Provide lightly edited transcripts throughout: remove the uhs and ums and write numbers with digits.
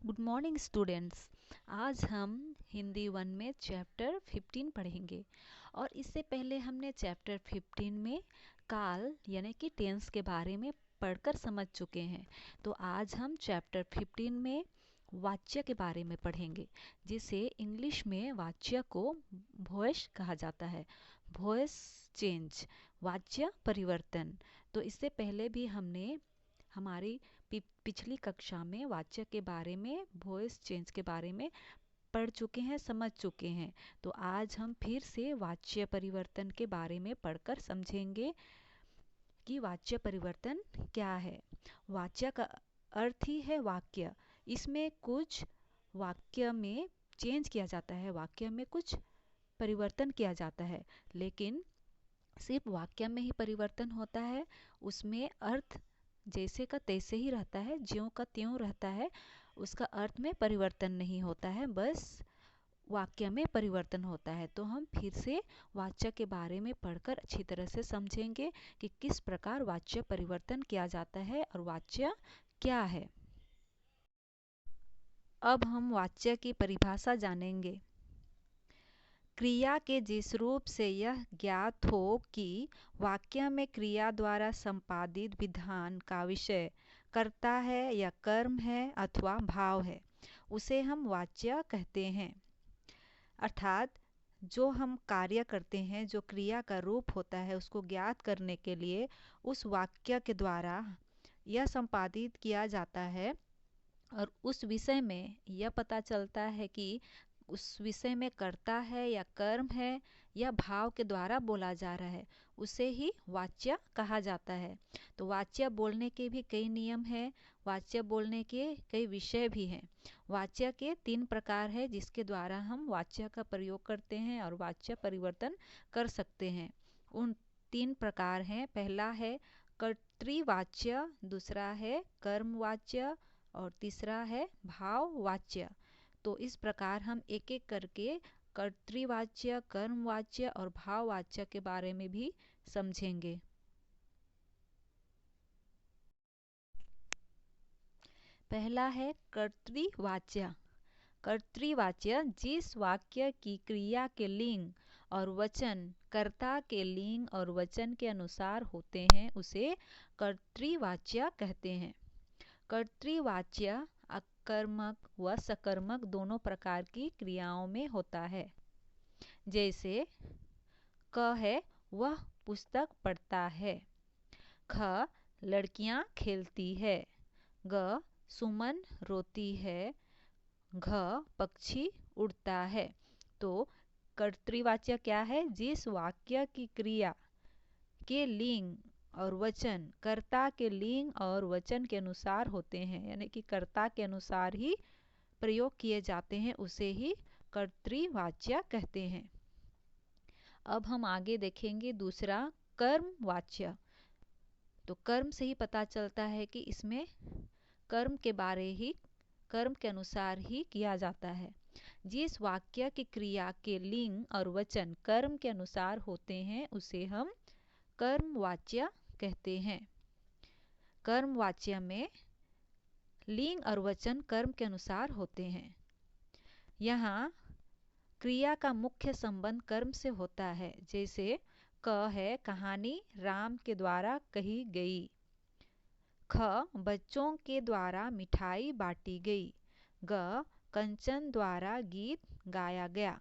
Good morning students. आज हम हिंदी 1 में चैप्टर 15 पढ़ेंगे और इससे पहले हमने चैप्टर 15 में काल यानी कि टेंस के बारे में पढ़कर समझ चुके हैं। तो आज हम चैप्टर 15 में वाच्य के बारे में पढ़ेंगे, जिसे इंग्लिश में वाच्य को वॉइस कहा जाता है। वॉइस चेंज, वाच्य परिवर्तन। तो इससे पहले भी हमने हमारी पिछली कक्षा में वाच्य के बारे में, वॉइस चेंज के बारे में पढ़ चुके हैं, समझ चुके हैं। तो आज हम फिर से वाच्य परिवर्तन के बारे में पढ़कर समझेंगे कि वाच्य परिवर्तन क्या है। वाच्य का अर्थ ही है वाक्य। इसमें कुछ वाक्य में चेंज किया जाता है, वाक्य में कुछ परिवर्तन किया जाता है, लेकिन सिर्फ वाक्य में ही परिवर्तन होता है। उसमें अर्थ जैसे का तैसे ही रहता है, ज्यों का त्यों रहता है। उसका अर्थ में परिवर्तन नहीं होता है, बस वाक्य में परिवर्तन होता है। तो हम फिर से वाच्य के बारे में पढ़कर अच्छी तरह से समझेंगे कि किस प्रकार वाच्य परिवर्तन किया जाता है और वाच्य क्या है। अब हम वाच्य की परिभाषा जानेंगे। क्रिया के जिस रूप से यह ज्ञात हो कि वाक्य में क्रिया द्वारा संपादित विधान का विषय कर्ता है या कर्म है अथवा भाव है, उसे हम वाच्य कहते हैं। अर्थात जो हम कार्य करते हैं, जो क्रिया का रूप होता है, उसको ज्ञात करने के लिए उस वाक्य के द्वारा यह संपादित किया जाता है और उस विषय में यह पता चलता है कि उस विषय में कर्ता है या कर्म है या भाव के द्वारा बोला जा रहा है, उसे ही वाच्य कहा जाता है। तो वाच्य बोलने के भी कई नियम हैं, वाच्य बोलने के कई विषय भी हैं। वाच्य के 3 प्रकार है जिसके द्वारा हम वाच्य का प्रयोग करते हैं और वाच्य परिवर्तन कर सकते हैं। उन 3 प्रकार हैं। पहला है कर्तृवाच्य, दूसरा है कर्मवाच्य और तीसरा है भाववाच्य। तो इस प्रकार हम एक एक करके कर्तृवाच्य, कर्मवाच्य और भाववाच्य के बारे में भी समझेंगे। पहला है कर्तृवाच्य। कर्तृवाच्य जिस वाक्य की क्रिया के लिंग और वचन कर्ता के लिंग और वचन के अनुसार होते हैं, उसे कर्तृवाच्य कहते हैं। कर्तृवाच्य अकर्मक व सकर्मक दोनों प्रकार की क्रियाओं में होता है। जैसे क है वह पुस्तक पढ़ता है, ख लड़कियां खेलती है, ग सुमन रोती है, घ पक्षी उड़ता है। तो कर्तृवाच्य क्या है? जिस वाक्य की क्रिया के लिंग और वचन कर्ता के लिंग और वचन के अनुसार होते हैं, यानी कि कर्ता के अनुसार ही प्रयोग किए जाते हैं, उसे ही कर्तृवाच्य कहते हैं। अब हम आगे देखेंगे दूसरा कर्मवाच्य। तो कर्म से ही पता चलता है कि इसमें कर्म के अनुसार ही किया जाता है। जिस वाक्य की क्रिया के लिंग और वचन कर्म के अनुसार होते हैं, उसे हम कर्मवाच्य कहते हैं। कर्मवाच्य में लिंग और वचन कर्म के अनुसार होते हैं। यहाँ क्रिया का मुख्य संबंध कर्म से होता है। जैसे क है कहानी राम के द्वारा कही गई, ख बच्चों के द्वारा मिठाई बांटी गई, ग कंचन द्वारा गीत गाया गया।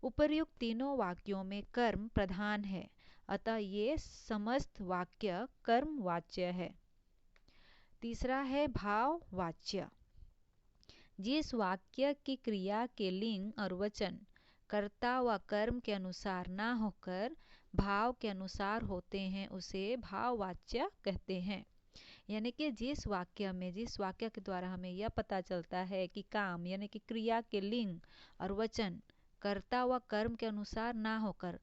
उपर्युक्त तीनों वाक्यों में कर्म प्रधान है, अतः ये समस्त वाक्य कर्मवाच्य है। तीसरा है भाववाच्य। जिस वाक्य की क्रिया के लिंग और वचन कर्ता व कर्म के अनुसार ना होकर भाव के अनुसार होते हैं, उसे भाववाच्य कहते हैं। यानी कि जिस वाक्य के द्वारा हमें यह पता चलता है कि काम यानी कि क्रिया के लिंग और वचन कर्ता व कर्म के अनुसार ना होकर,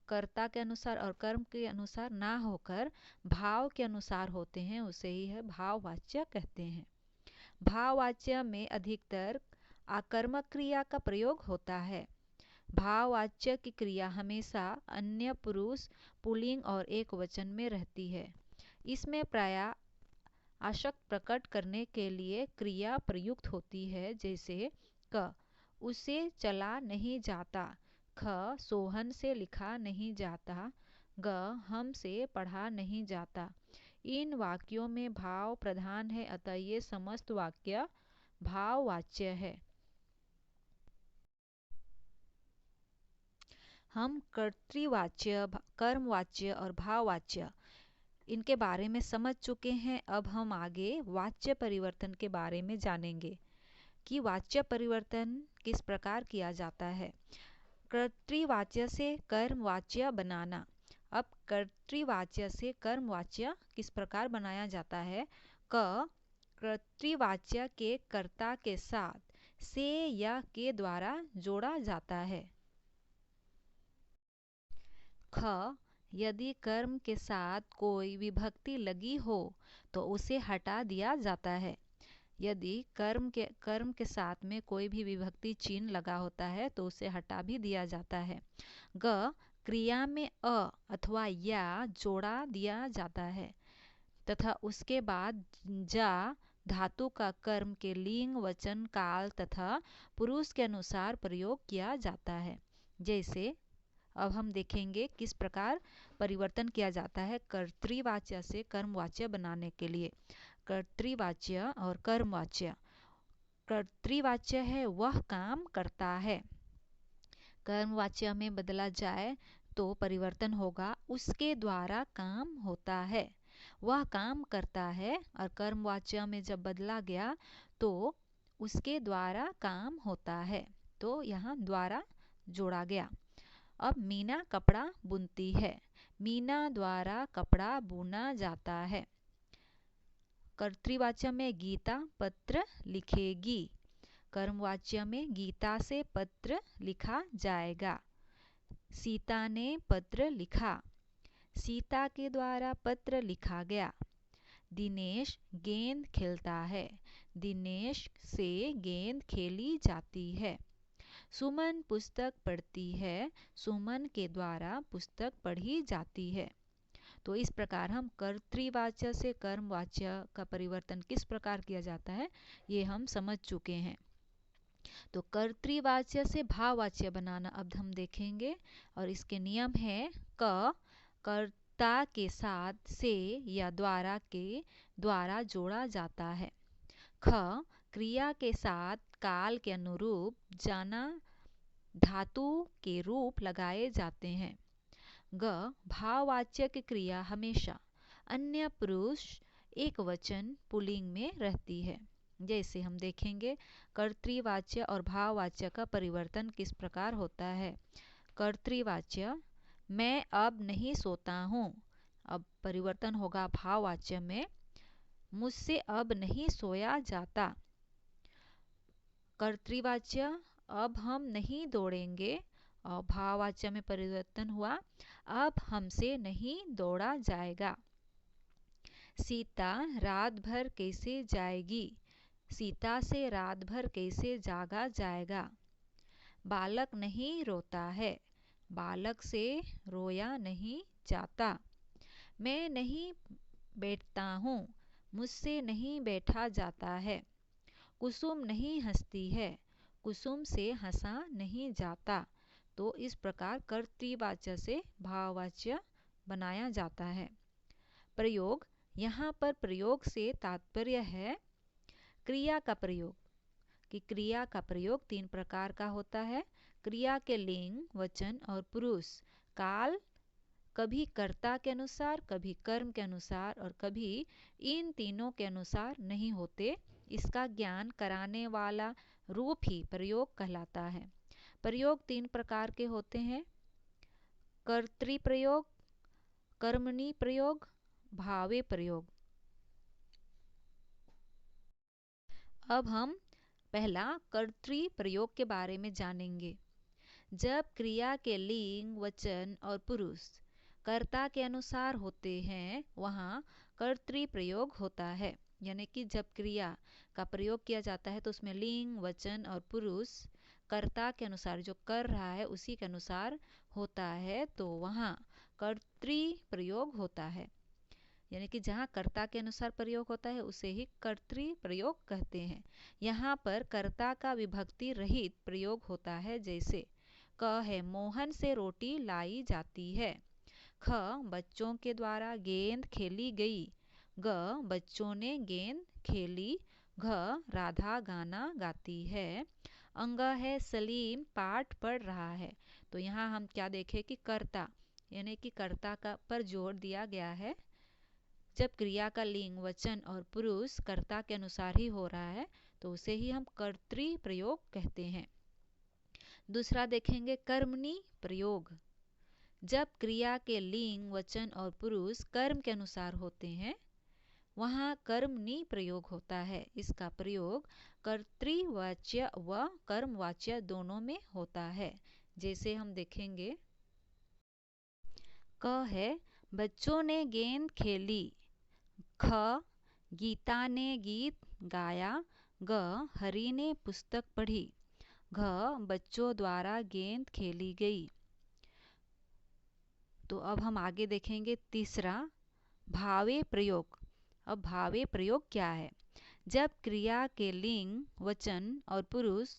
कर्ता के अनुसार और कर्म के अनुसार ना होकर भाव के अनुसार होते हैं, उसे ही है भाववाच्य कहते हैं। भाववाच्य में अधिकतर आकर्मक क्रिया का प्रयोग होता है। भाववाच्य की क्रिया हमेशा अन्य पुरुष पुल्लिंग और एक वचन में रहती है। इसमें प्रायः आशक्त प्रकट करने के लिए क्रिया प्रयुक्त होती है, जैसे क उसे चला नहीं जाता, ख सोहन से लिखा नहीं जाता, ग हमसे पढ़ा नहीं जाता। इन वाक्यों में भाव प्रधान है, अतः ये समस्त वाक्य भाववाच्य है। हम कर्तृवाच्य, कर्मवाच्य और भाववाच्य इनके बारे में समझ चुके हैं। अब हम आगे वाच्य परिवर्तन के बारे में जानेंगे कि वाच्य परिवर्तन किस प्रकार किया जाता है। कर्तृवाच्य से कर्मवाच्य बनाना। अब कर्तृवाच्य से कर्मवाच्य किस प्रकार बनाया जाता है। क कर्तृवाच्य के कर्ता के साथ से या के द्वारा जोड़ा जाता है। ख यदि कर्म के साथ कोई विभक्ति लगी हो तो उसे हटा दिया जाता है। यदि कर्म के साथ में कोई भी विभक्ति चिन्ह लगा होता है तो उसे हटा भी दिया जाता है। ग क्रिया में अ अथवा या जोड़ा दिया जाता है तथा उसके बाद जा धातु का कर्म के लिंग, वचन, काल तथा पुरुष के अनुसार प्रयोग किया जाता है। जैसे अब हम देखेंगे किस प्रकार परिवर्तन किया जाता है कर्तृवाच्य से कर्मवाच्य बनाने के लिए। कर्तृवाच्य और कर्मवाच्य। कर्तृवाच्य है वह काम करता है। कर्मवाच्य में बदला जाए तो परिवर्तन होगा उसके द्वारा काम होता है, वह काम करता है। और कर्मवाच्य में जब बदला गया तो उसके द्वारा काम होता है, तो यहाँ द्वारा जोड़ा गया। अब मीना कपड़ा बुनती है, मीना द्वारा कपड़ा बुना जाता है। कर्तृवाच्य में गीता पत्र लिखेगी, कर्मवाच्य में गीता से पत्र लिखा जाएगा। सीता ने पत्र लिखा, सीता के द्वारा पत्र लिखा गया। दिनेश गेंद खेलता है, दिनेश से गेंद खेली जाती है। सुमन पुस्तक पढ़ती है, सुमन के द्वारा पुस्तक पढ़ी जाती है। तो इस प्रकार हम कर्तृवाच्य से कर्मवाच्य का परिवर्तन किस प्रकार किया जाता है ये हम समझ चुके हैं। तो कर्तृवाच्य से भाववाच्य बनाना अब हम देखेंगे और इसके नियम है क कर्ता के साथ से या द्वारा के द्वारा जोड़ा जाता है। ख क्रिया के साथ काल के अनुरूप जाना धातु के रूप लगाए जाते हैं। ग भाववाच्य क्रिया हमेशा अन्य पुरुष एक वचन पुल्लिंग में रहती है। जैसे हम देखेंगे कर्तृवाच्य और भाववाच्य का परिवर्तन किस प्रकार होता है। कर्तृवाच्य मैं अब नहीं सोता हूँ, अब परिवर्तन होगा भाववाच्य में मुझसे अब नहीं सोया जाता। कर्तृवाच्य अब हम नहीं दौड़ेंगे और भाववाच्य में परिवर्तन हुआ अब हमसे नहीं दौड़ा जाएगा। सीता रात भर कैसे जाएगी, सीता से रात भर कैसे जागा जाएगा। बालक नहीं रोता है, बालक से रोया नहीं जाता। मैं नहीं बैठता हूँ, मुझसे नहीं बैठा जाता है। कुसुम नहीं हंसती है, कुसुम से हंसा नहीं जाता। तो इस प्रकार कर्तृवाच्य से भाववाच्य बनाया जाता है। प्रयोग, यहाँ पर प्रयोग से तात्पर्य है क्रिया का प्रयोग, कि क्रिया का प्रयोग 3 प्रकार का होता है। क्रिया के लिंग, वचन और पुरुष काल कभी कर्ता के अनुसार, कभी कर्म के अनुसार और कभी इन तीनों के अनुसार नहीं होते। इसका ज्ञान कराने वाला रूप ही प्रयोग कहलाता है। प्रयोग 3 प्रकार के होते हैं, कर्तृ प्रयोग, कर्मणि प्रयोग, भावे प्रयोग। अब हम पहला कर्तृ प्रयोग के बारे में जानेंगे। जब क्रिया के लिंग, वचन और पुरुष कर्ता के अनुसार होते हैं वहाँ कर्तृ प्रयोग होता है। यानी कि जब क्रिया का प्रयोग किया जाता है तो उसमें लिंग, वचन और पुरुष कर्ता के अनुसार जो कर रहा है उसी के अनुसार होता है, तो वहाँ कर्तृ प्रयोग होता है। यानी कि जहाँ कर्ता के अनुसार प्रयोग होता है उसे ही कर्तृ प्रयोग कहते हैं। यहाँ पर कर्ता का विभक्ति रहित प्रयोग होता है, जैसे क है मोहन से रोटी लाई जाती है, ख बच्चों के द्वारा गेंद खेली गई, ग बच्चों ने गेंद खेली, घ राधा गाना गाती है, अंग है सलीम पाठ पढ़ रहा है। तो यहाँ हम क्या देखें कि कर्ता यानी कि कर्ता का पर जोर दिया गया है। जब क्रिया का लिंग वचन और पुरुष कर्ता के अनुसार ही हो रहा है तो उसे ही हम कर्तृ प्रयोग कहते हैं। दूसरा देखेंगे कर्मणि प्रयोग। जब क्रिया के लिंग वचन और पुरुष कर्म के अनुसार होते हैं वहाँ कर्मणि प्रयोग होता है। इसका प्रयोग कर्तृवाच्य व कर्मवाच्य दोनों में होता है। जैसे हम देखेंगे, क है बच्चों ने गेंद खेली, ख गीता ने गीत गाया, ग हरि ने पुस्तक पढ़ी, घ बच्चों द्वारा गेंद खेली गई। तो अब हम आगे देखेंगे तीसरा भावे प्रयोग। अब भावे प्रयोग क्या है? जब क्रिया के लिंग वचन और पुरुष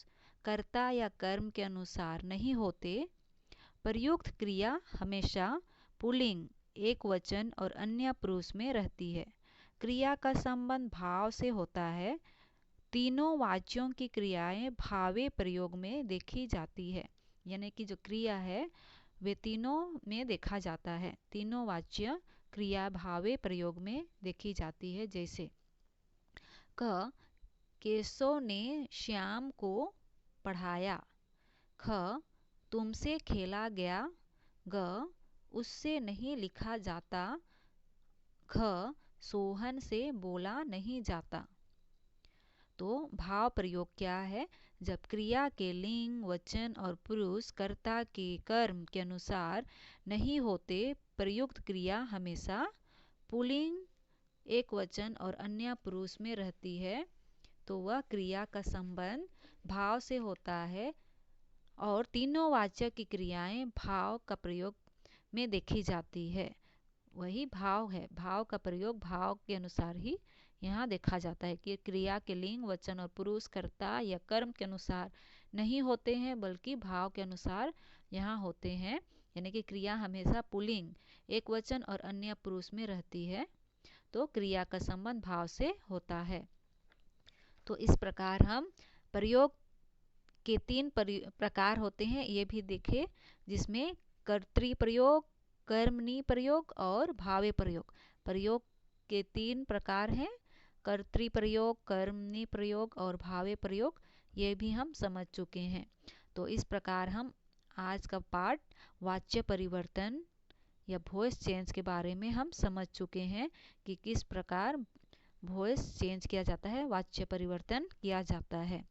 कर्ता या कर्म के अनुसार नहीं होते, प्रयुक्त क्रिया हमेशा पुल्लिंग एक वचन और अन्य पुरुष में रहती है। क्रिया का संबंध भाव से होता है। तीनों वाच्यों की क्रियाएं भावे प्रयोग में देखी जाती है, यानी कि जो क्रिया है वे तीनों में देखा जाता है। तीनों वाच्य क्रिया भावे प्रयोग में देखी जाती है। जैसे क केशव ने श्याम को पढ़ाया, ख तुमसे खेला गया, ग उससे नहीं लिखा जाता, ख सोहन से बोला नहीं जाता। तो भाव प्रयोग क्या है? जब क्रिया के लिंग वचन और पुरुष कर्ता के कर्म के अनुसार नहीं होते, प्रयुक्त क्रिया हमेशा पुल्लिंग एक वचन और अन्य पुरुष में रहती है, तो वह क्रिया का संबंध भाव से होता है और तीनों वाचक की क्रियाएं भाव का प्रयोग में देखी जाती है। वही भाव है, भाव का प्रयोग भाव के अनुसार ही यहाँ देखा जाता है कि क्रिया के लिंग वचन और पुरुष कर्ता या कर्म के अनुसार नहीं होते हैं बल्कि भाव के अनुसार यहाँ होते हैं। यानी कि क्रिया हमेशा पुल्लिंग एक वचन और अन्य पुरुष में रहती है, तो क्रिया का संबंध भाव से होता है। तो इस प्रकार हम प्रयोग के तीन प्रकार होते हैं ये भी देखे, जिसमें कर्तृ प्रयोग, कर्मणि प्रयोग और भावे प्रयोग। प्रयोग के तीन प्रकार हैं, कर्तृ प्रयोग, कर्मणि प्रयोग और भावे प्रयोग। ये भी हम समझ चुके हैं। तो इस प्रकार हम आज का पाठ वाच्य परिवर्तन या वॉइस चेंज के बारे में हम समझ चुके हैं कि किस प्रकार वॉइस चेंज किया जाता है, वाच्य परिवर्तन किया जाता है।